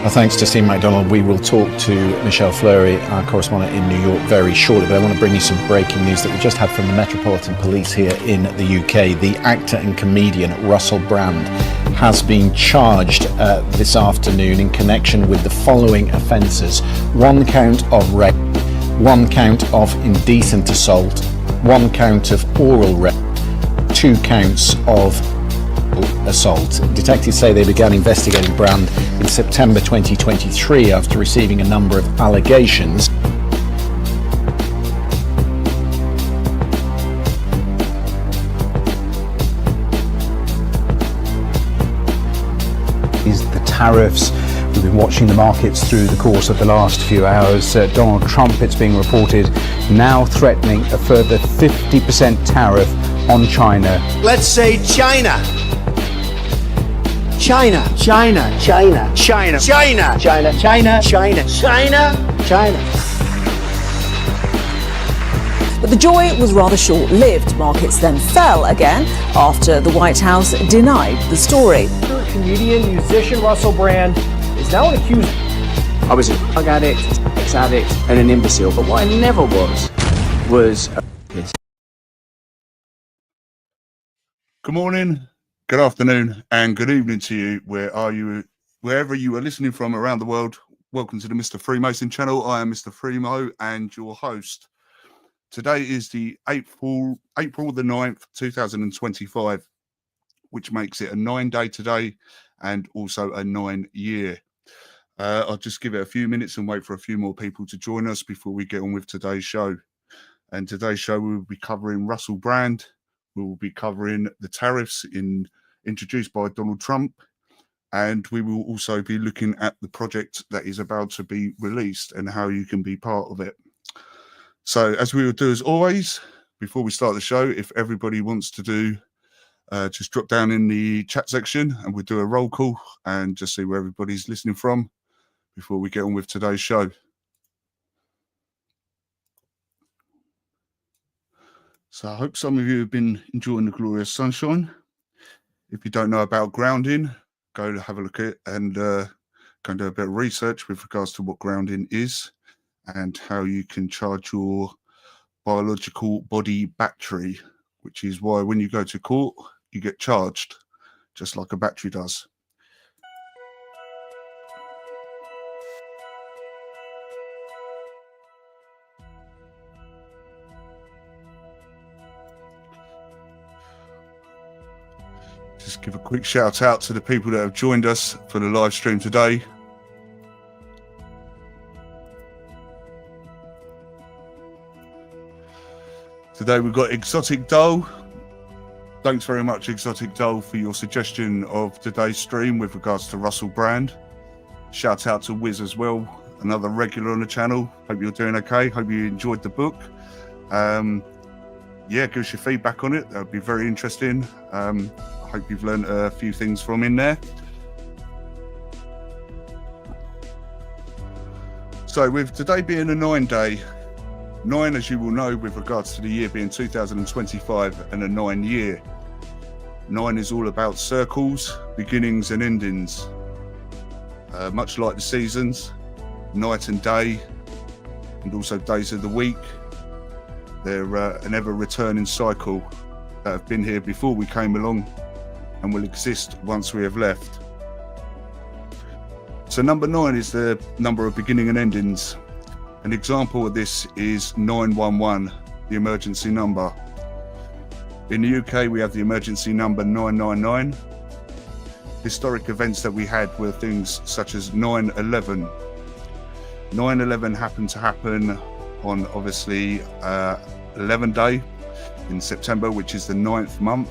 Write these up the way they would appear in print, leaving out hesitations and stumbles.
Well, thanks to Steve MacDonald. We will talk to Michelle Fleury, our correspondent in New York, very shortly. But I want to bring you some breaking news that we just had from the Metropolitan Police here in the UK. The actor and comedian Russell Brand has been charged this afternoon in connection with the following offences: 1 count of rape, 1 count of indecent assault, 1 count of oral rape, 2 counts of assault. Detectives say they began investigating Brand in September 2023 after receiving a number of allegations. The tariffs. We've been watching the markets through the course of the last few hours. Donald Trump, it's being reported, now threatening a further 50% tariff on China. Let's say China. China. China. China. China. China. China. China. China. China. China. But the joy was rather short-lived. Markets then fell again after the White House denied the story. Comedian, musician Russell Brand is now an accused. I was a drug addict, ex-addict, and an imbecile. But what I never was a Good morning, good afternoon, and good evening to you. Wherever you are listening from around the world. Welcome to the Mr. Freemason channel. I am Mr. Freemo and your host. Today is the April the 9th, 2025, which makes it a 9-day today and also a 9-year. I'll just give it a few minutes and wait for a few more people to join us before we get on with today's show. And today's show, we will be covering Russell Brand. We will be covering the tariffs introduced by Donald Trump. And we will also be looking at the project that is about to be released and how you can be part of it. So as we will do as always, before we start the show, if everybody wants to do, just drop down in the chat section and we'll do a roll call and just see where everybody's listening from before we get on with today's show. So I hope some of you have been enjoying the glorious sunshine. If you don't know about grounding, go have a look at it and go and do a bit of research with regards to what grounding is and how you can charge your biological body battery, which is why when you go to court, you get charged, just like a battery does. Just give a quick shout out to the people that have joined us for the live stream today. Today we've got Exotic Doll. Thanks very much, Exotic Doll, for your suggestion of today's stream with regards to Russell Brand. Shout out to Wiz as well, another regular on the channel. Hope you're doing okay. Hope you enjoyed the book. Yeah, give us your feedback on it. That would be very interesting. I hope you've learned a few things from in there. So with today being a 9-day, 9, as you will know, with regards to the year being 2025 and a 9-year. 9 is all about circles, beginnings and endings. Much like the seasons, night and day, and also days of the week. They're an ever-returning cycle that have been here before we came along and will exist once we have left. So number 9 is the number of beginning and endings. An example of this is 911, the emergency number. In the UK, we have the emergency number 999. Historic events that we had were things such as 9/11. 9/11 happened to happen on, obviously, 11 Day in September, which is the 9th month.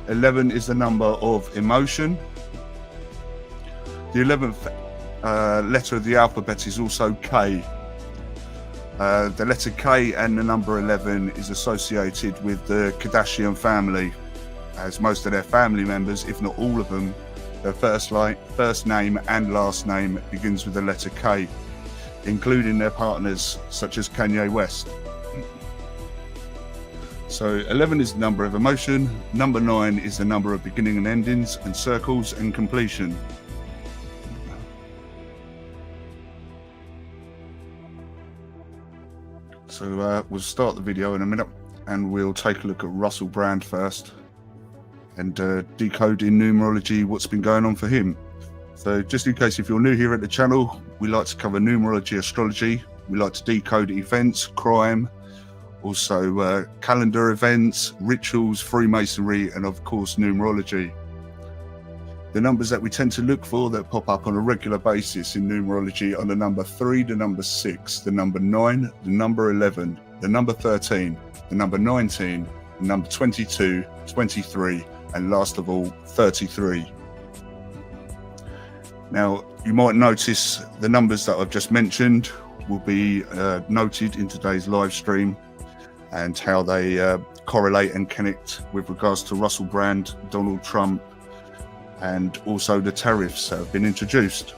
11 is the number of emotion. The 11th letter of the alphabet is also K. The letter K and the number 11 is associated with the Kardashian family, as most of their family members, if not all of them, their first name and last name begins with the letter K, including their partners such as Kanye West. So 11 is the number of emotion, number 9 is the number of beginning and endings and circles and completion. So we'll start the video in a minute and we'll take a look at Russell Brand first and decode in numerology what's been going on for him. So just in case if you're new here at the channel, we like to cover numerology, astrology. We like to decode events, crime, also calendar events, rituals, Freemasonry, and of course numerology. The numbers that we tend to look for that pop up on a regular basis in numerology are the number 3, the number 6, the number 9, the number 11, the number 13, the number 19, the number 22, 23, and last of all, 33. Now, you might notice the numbers that I've just mentioned will be noted in today's live stream and how they correlate and connect with regards to Russell Brand, Donald Trump, and also the tariffs that have been introduced.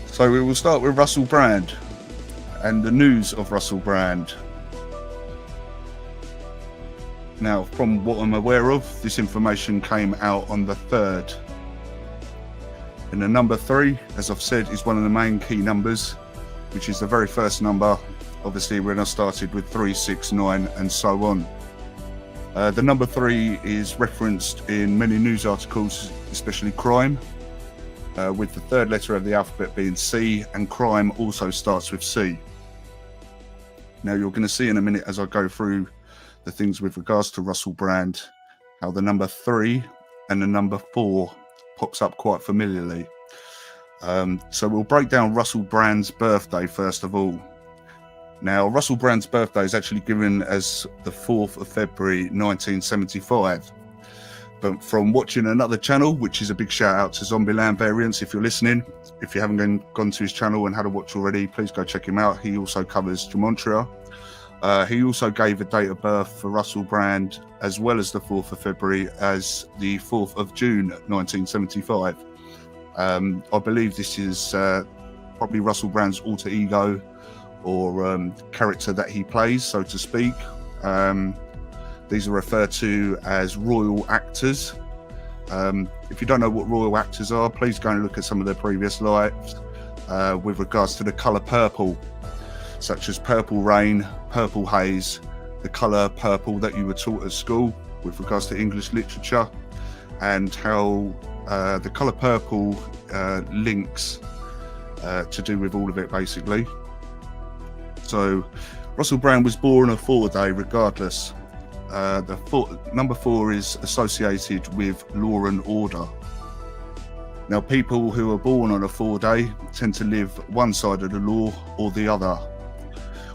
So we will start with Russell Brand and the news of Russell Brand. Now, from what I'm aware of, this information came out on the 3rd. And the number 3, as I've said, is one of the main key numbers, which is the very first number, obviously when I started with 3, 6, 9 and so on. The number 3 is referenced in many news articles, especially crime, with the third letter of the alphabet being C, and crime also starts with C. Now you're going to see in a minute as I go through the things with regards to Russell Brand, how the number 3 and the number 4 pops up quite familiarly. So we'll break down Russell Brand's birthday first of all. Now, Russell Brand's birthday is actually given as the 4th of February 1975. But from watching another channel, which is a big shout out to Zombieland Variants, if you're listening, if you haven't gone to his channel and had a watch already, please go check him out. He also covers Gematria. He also gave a date of birth for Russell Brand as well as the 4th of February as the 4th of June 1975. I believe this is probably Russell Brand's alter ego or character that he plays, so to speak. These are referred to as royal actors. If you don't know what royal actors are, please go and look at some of their previous lives with regards to the colour purple, such as Purple Rain, Purple Haze, the colour purple that you were taught at school with regards to English literature, and how the colour purple links to do with all of it basically. So Russell Brand was born a 4-day regardless. Number 4 is associated with law and order. Now people who are born on a 4-day tend to live one side of the law or the other,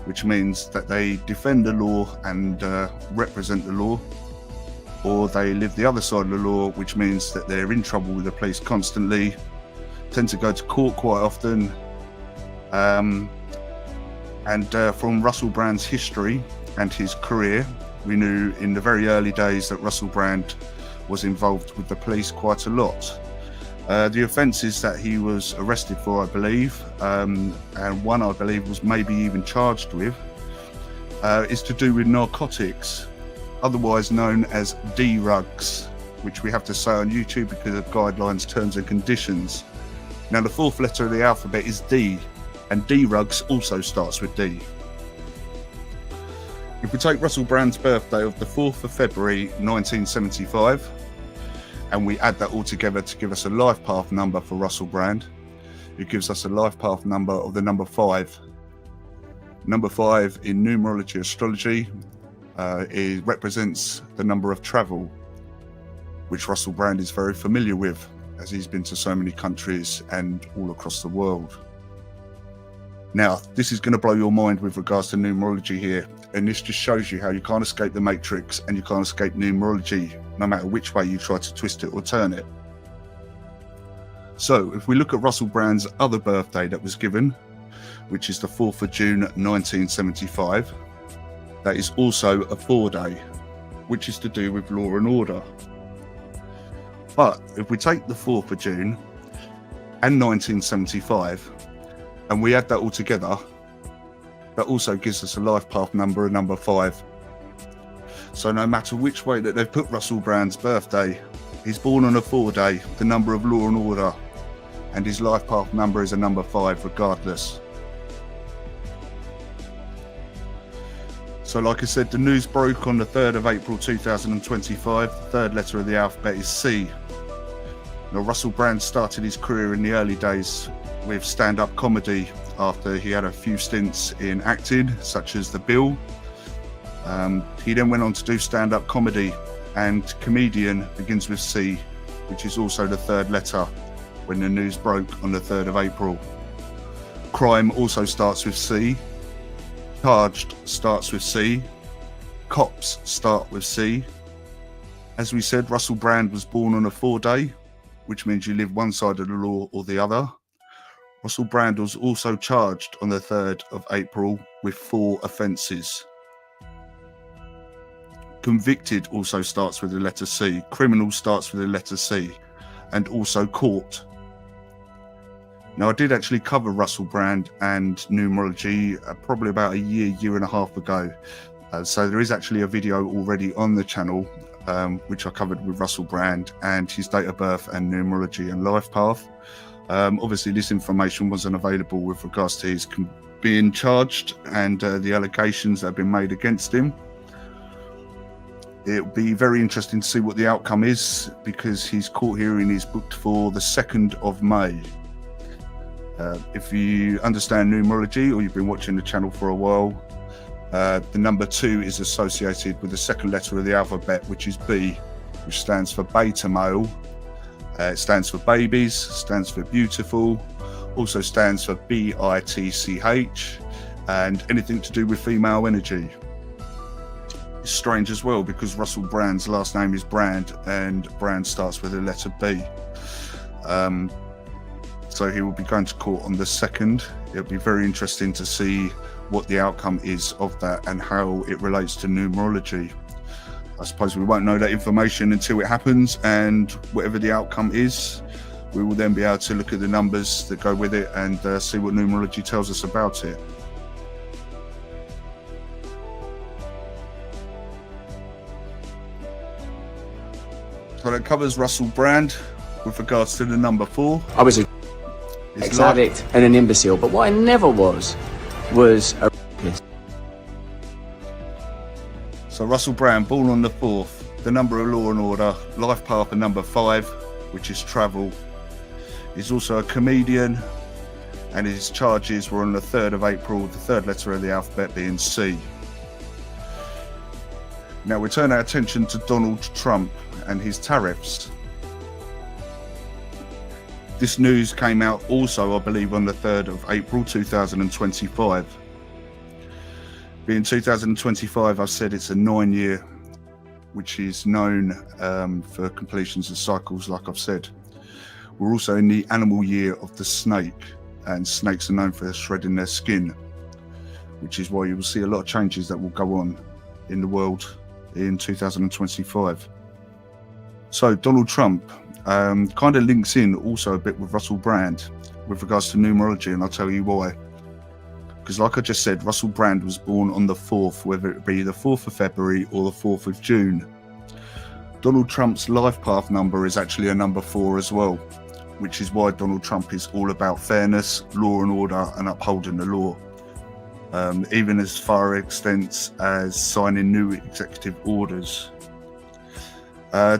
which means that they defend the law and represent the law, or they live the other side of the law, which means that they're in trouble with the police constantly, tend to go to court quite often. From Russell Brand's history and his career, we knew in the very early days that Russell Brand was involved with the police quite a lot. The offences that he was arrested for, I believe, and one I believe was maybe even charged with, is to do with narcotics, otherwise known as D-rugs, which we have to say on YouTube because of guidelines, terms and conditions. Now the 4th letter of the alphabet is D, and D-rugs also starts with D. If we take Russell Brand's birthday of the 4th of February 1975, and we add that all together to give us a life path number for Russell Brand, it gives us a life path number of the number 5. Number 5 in numerology astrology it represents the number of travel, which Russell Brand is very familiar with, as he's been to so many countries and all across the world. Now, this is going to blow your mind with regards to numerology here, and this just shows you how you can't escape the matrix and you can't escape numerology, no matter which way you try to twist it or turn it. So, if we look at Russell Brand's other birthday that was given, which is the 4th of June 1975, that is also a 4-day, which is to do with law and order. But if we take the 4th of June and 1975, and we add that all together, that also gives us a life path number of number 5. So no matter which way that they've put Russell Brand's birthday, He's born on a 4-day, the number of law and order, and his life path number is a number 5 regardless. So like I said, the news broke on the 3rd of April 2025. The third letter of the alphabet is C. Now, Russell Brand started his career in the early days with stand-up comedy after he had a few stints in acting, such as The Bill. He then went on to do stand-up comedy, and comedian begins with C, which is also the third letter when the news broke on the 3rd of April. Crime also starts with C. Charged starts with C. Cops start with C. As we said, Russell Brand was born on a 4-day, which means you live one side of the law or the other. Russell Brand was also charged on the 3rd of April with 4 offences. Convicted also starts with the letter C. Criminal starts with the letter C. And also caught. Now, I did actually cover Russell Brand and numerology probably about a year and a half ago. So there is actually a video already on the channel which I covered with Russell Brand and his date of birth and numerology and life path. Obviously, this information wasn't available with regards to his being charged and the allegations that have been made against him. It'll be very interesting to see what the outcome is, because his court hearing is booked for the 2nd of May. If you understand numerology or you've been watching the channel for a while, the number 2 is associated with the second letter of the alphabet, which is B, which stands for beta male. It stands for babies, stands for beautiful, also stands for BITCH, and anything to do with female energy. It's strange as well, because Russell Brand's last name is Brand, and Brand starts with the letter B. So he will be going to court on the 2nd. It'll be very interesting to see what the outcome is of that and how it relates to numerology. I suppose we won't know that information until it happens, and whatever the outcome is, we will then be able to look at the numbers that go with it and see what numerology tells us about it. So that covers Russell Brand with regards to the number 4. I was a ex-addict and an imbecile, but what I never was a rapist. So Russell Brand, born on the 4th, the number of law and order, life path and number 5, which is travel. He's also a comedian, and his charges were on the 3rd of April, the third letter of the alphabet being C. Now we turn our attention to Donald Trump and his tariffs. This news came out also, I believe, on the 3rd of April 2025. Being 2025, I've said it's a 9-year, which is known for completions of cycles, like I've said. We're also in the animal year of the snake, and snakes are known for shredding their skin, which is why you will see a lot of changes that will go on in the world in 2025. So Donald Trump kind of links in also a bit with Russell Brand with regards to numerology, and I'll tell you why. Because like I just said, Russell Brand was born on the 4th, whether it be the 4th of February or the 4th of June. Donald Trump's life path number is actually a number 4 as well, which is why Donald Trump is all about fairness, law and order, and upholding the law. Even as far extents as signing new executive orders.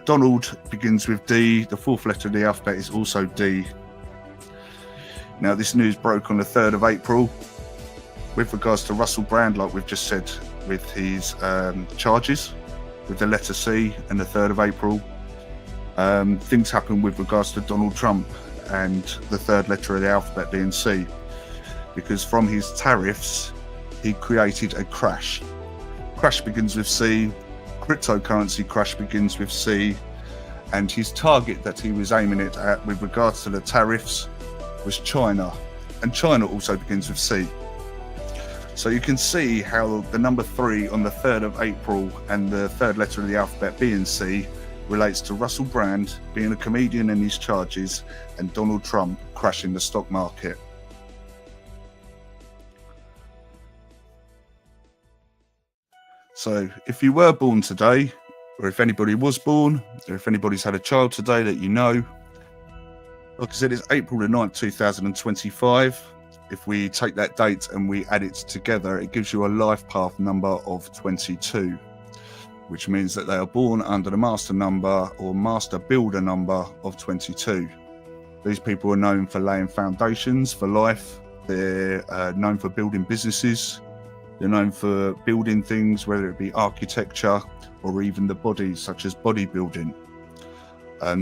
Donald begins with D. The 4th letter of the alphabet is also D. Now, this news broke on the 3rd of April. With regards to Russell Brand, like we've just said, with his charges, with the letter C and the 3rd of April, things happen with regards to Donald Trump and the third letter of the alphabet being C. Because from his tariffs, he created a crash. Crash begins with C. Cryptocurrency crash begins with C, and his target that he was aiming it at with regards to the tariffs was China, and China also begins with C. So you can see how the number 3 on the 3rd of April and the third letter of the alphabet being C relates to Russell Brand being a comedian and his charges, and Donald Trump crashing the stock market. So if you were born today, or if anybody was born, or if anybody's had a child today that you know. Like I said, it's April the 9th, 2025. If we take that date and we add it together, it gives you a life path number of 22, which means that they are born under the master number or master builder number of 22. These people are known for laying foundations for life. They're known for building businesses. They're known for building things, whether it be architecture or even the body, such as bodybuilding.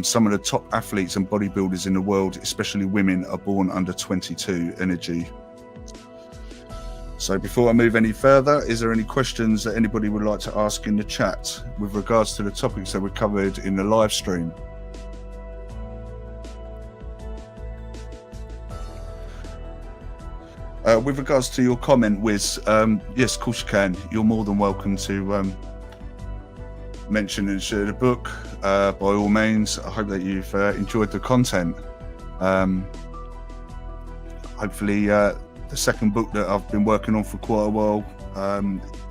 Some of the top athletes and bodybuilders in the world, especially women, are born under 22 energy. So before I move any further, is there any questions that anybody would like to ask in the chat with regards to the topics that were covered in the live stream? With regards to your comment, Wiz, yes, of course you can. You're more than welcome to mention and share the book. By all means, I hope that you've enjoyed the content. Hopefully the second book that I've been working on for quite a while,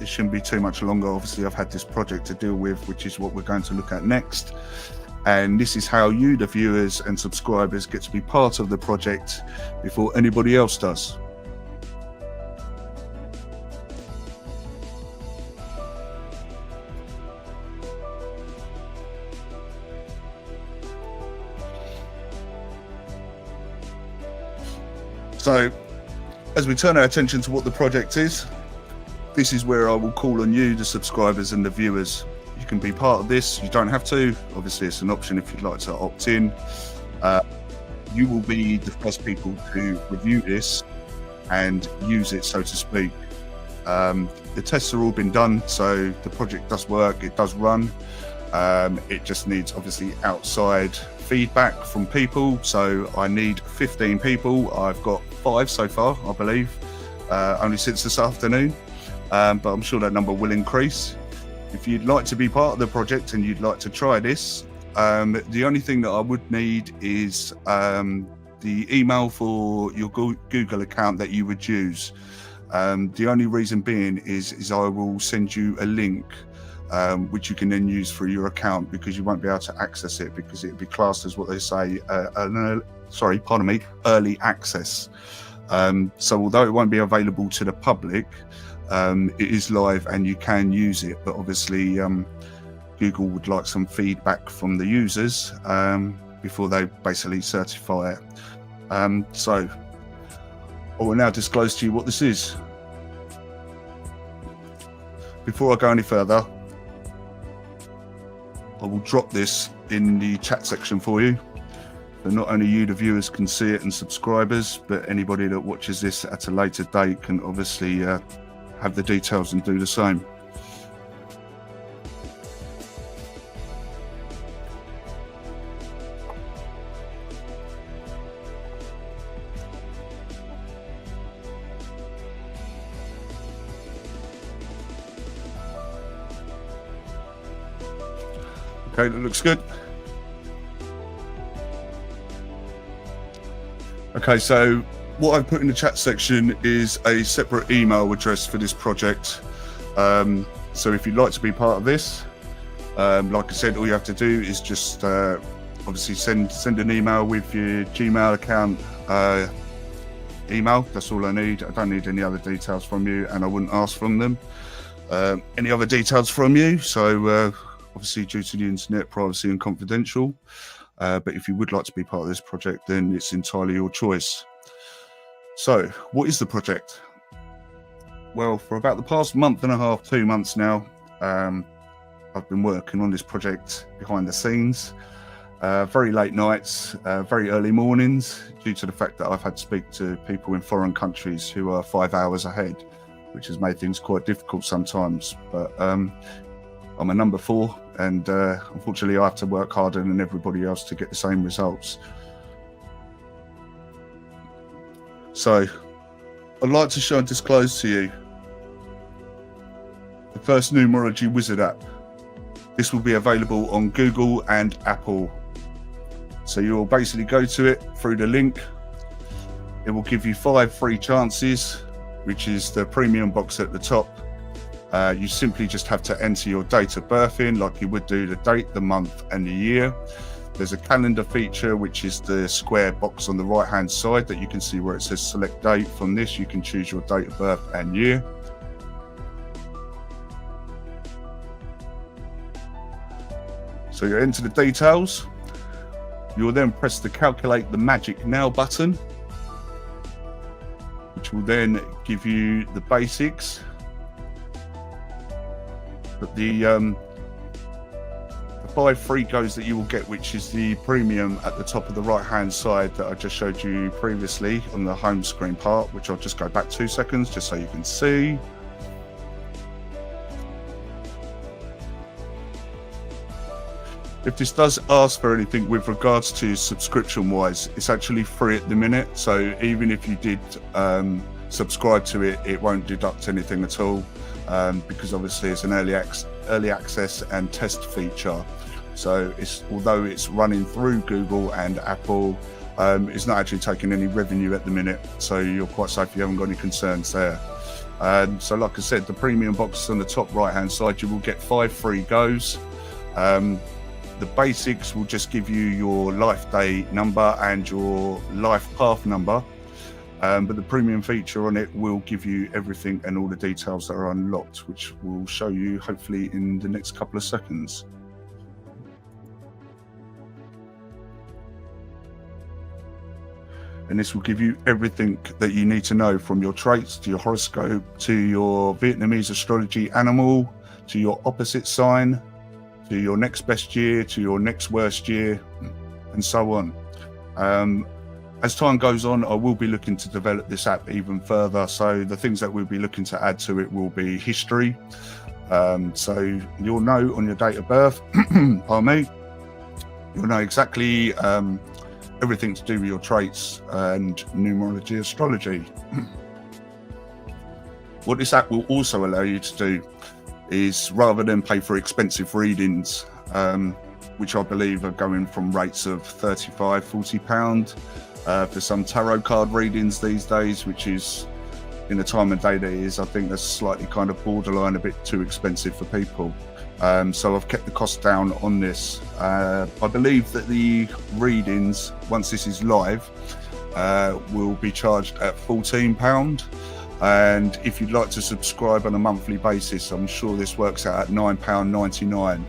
it shouldn't be too much longer. Obviously I've had this project to deal with, which is what we're going to look at next, and this is how you, the viewers and subscribers, get to be part of the project before anybody else does. So, as we turn our attention to what the project is, this is where I will call on you, the subscribers and the viewers. You can be part of this, you don't have to. Obviously, it's an option if you'd like to opt in. You will be the first people to review this and use it, so to speak. The tests are all been done, so the project does work, it does run. It just needs, obviously, outside feedback from people. So I need 15 people. I've got 5 so far, I believe, only since this afternoon, but I'm sure that number will increase. If you'd like to be part of the project and you'd like to try this, the only thing that I would need is the email for your Google account that you would use. The only reason being is I will send you a link which you can then use for your account, because you won't be able to access it because it'll be classed as what they say, early access. So although it won't be available to the public, it is live and you can use it, but obviously Google would like some feedback from the users before they basically certify it. So I will now disclose to you what this is. Before I go any further, I will drop this in the chat section for you, so not only you, the viewers, can see it and subscribers, but anybody that watches this at a later date can obviously have the details and do the same. Okay, that looks good. Okay, so what I've put in the chat section is a separate email address for this project. So if you'd like to be part of this, like I said, all you have to do is just obviously send an email with your Gmail account email. That's all I need. I don't need any other details from you, and I wouldn't ask from them any other details from you. So obviously, due to the internet, privacy and confidential. But if you would like to be part of this project, then it's entirely your choice. So what is the project? Well, for about the past month and a half, 2 months now, I've been working on this project behind the scenes. Very late nights, very early mornings, due to the fact that I've had to speak to people in foreign countries who are 5 hours ahead, which has made things quite difficult sometimes. But I'm a number 4, and unfortunately I have to work harder than everybody else to get the same results. So I'd like to show and disclose to you the first Numerology Wizard app. This will be available on Google and Apple. So you'll basically go to it through the link. It will give you 5 free chances, which is the premium box at the top. You simply just have to enter your date of birth in, like you would do the date, the month and the year. There's a calendar feature, which is the square box on the right hand side that you can see where it says select date. From this you can choose your date of birth and year. So you enter the details. You'll then press the calculate the magic now button, which will then give you the basics. But the 5 free goes that you will get, which is the premium at the top of the right hand side that I just showed you previously on the home screen part, which I'll just go back 2 seconds just so you can see. If this does ask for anything with regards to subscription wise, it's actually free at the minute. So even if you did subscribe to it, it won't deduct anything at all, because obviously it's an early access and test feature. So although it's running through Google and Apple, it's not actually taking any revenue at the minute. So you're quite safe, you haven't got any concerns there. So like I said, the premium box on the top right hand side, you will get 5 free goes. The basics will just give you your life day number and your life path number. But the premium feature on it will give you everything and all the details that are unlocked, which we'll show you hopefully in the next couple of seconds. And this will give you everything that you need to know, from your traits to your horoscope to your Vietnamese astrology animal to your opposite sign to your next best year to your next worst year, and so on. As time goes on, I will be looking to develop this app even further. So the things that we'll be looking to add to it will be history. So you'll know on your date of birth, pardon me, you'll know exactly everything to do with your traits and numerology astrology. What this app will also allow you to do is, rather than pay for expensive readings, which I believe are going from rates of £35–40 for some tarot card readings these days, which is, in the time of day that it is, I think that's slightly kind of borderline a bit too expensive for people. So I've kept the cost down on this. I believe that the readings, once this is live, will be charged at £14. And if you'd like to subscribe on a monthly basis, I'm sure this works out at £9.99,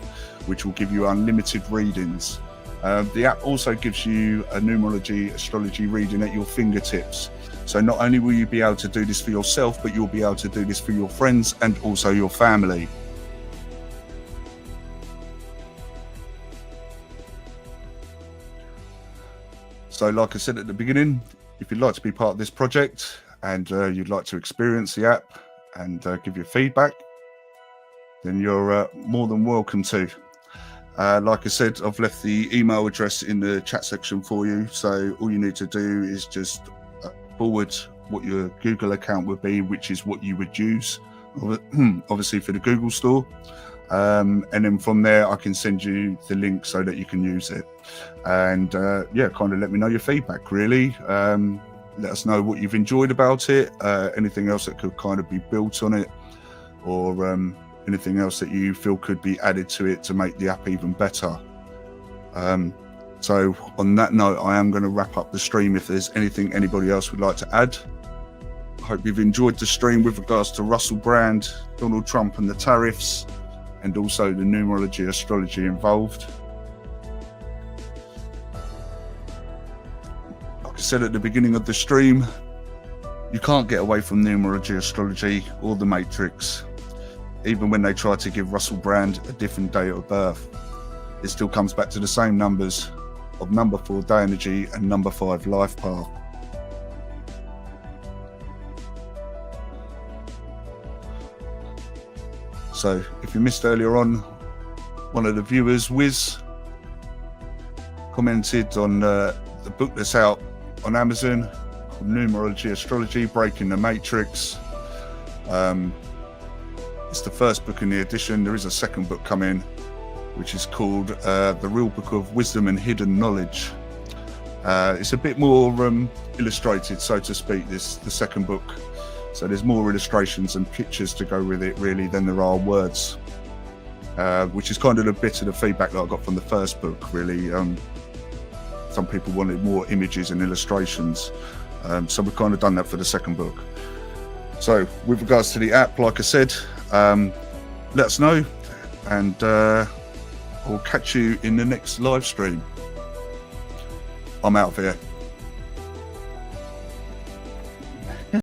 which will give you unlimited readings. The app also gives you a numerology astrology reading at your fingertips. So not only will you be able to do this for yourself, but you'll be able to do this for your friends and also your family. So like I said at the beginning, if you'd like to be part of this project and you'd like to experience the app and give your feedback, then you're more than welcome to. Like I said, I've left the email address in the chat section for you. So all you need to do is just forward what your Google account would be, which is what you would use, obviously for the Google store. And then from there, I can send you the link so that you can use it. And yeah, kind of let me know your feedback, really. Let us know what you've enjoyed about it, anything else that could kind of be built on it, or anything else that you feel could be added to it to make the app even better. So on that note, I am going to wrap up the stream. If there's anything anybody else would like to add, I hope you've enjoyed the stream with regards to Russell Brand, Donald Trump and the tariffs, and also the numerology astrology involved. Like I said at the beginning of the stream, you can't get away from numerology astrology or the Matrix. Even when they try to give Russell Brand a different date of birth, it still comes back to the same numbers of number 4 day energy and number 5 life path. So if you missed earlier on, one of the viewers, Wiz, commented on the book that's out on Amazon called Numerology Astrology, Breaking the Matrix. It's the first book in the edition. There is a second book coming, which is called The Real Book of Wisdom and Hidden Knowledge. It's a bit more illustrated, so to speak, the second book. So there's more illustrations and pictures to go with it really than there are words, which is kind of a bit of the feedback that I got from the first book really. Some people wanted more images and illustrations, so we've kind of done that for the second book. So with regards to the app, like I said, let us know, and we'll catch you in the next live stream. I'm out of here.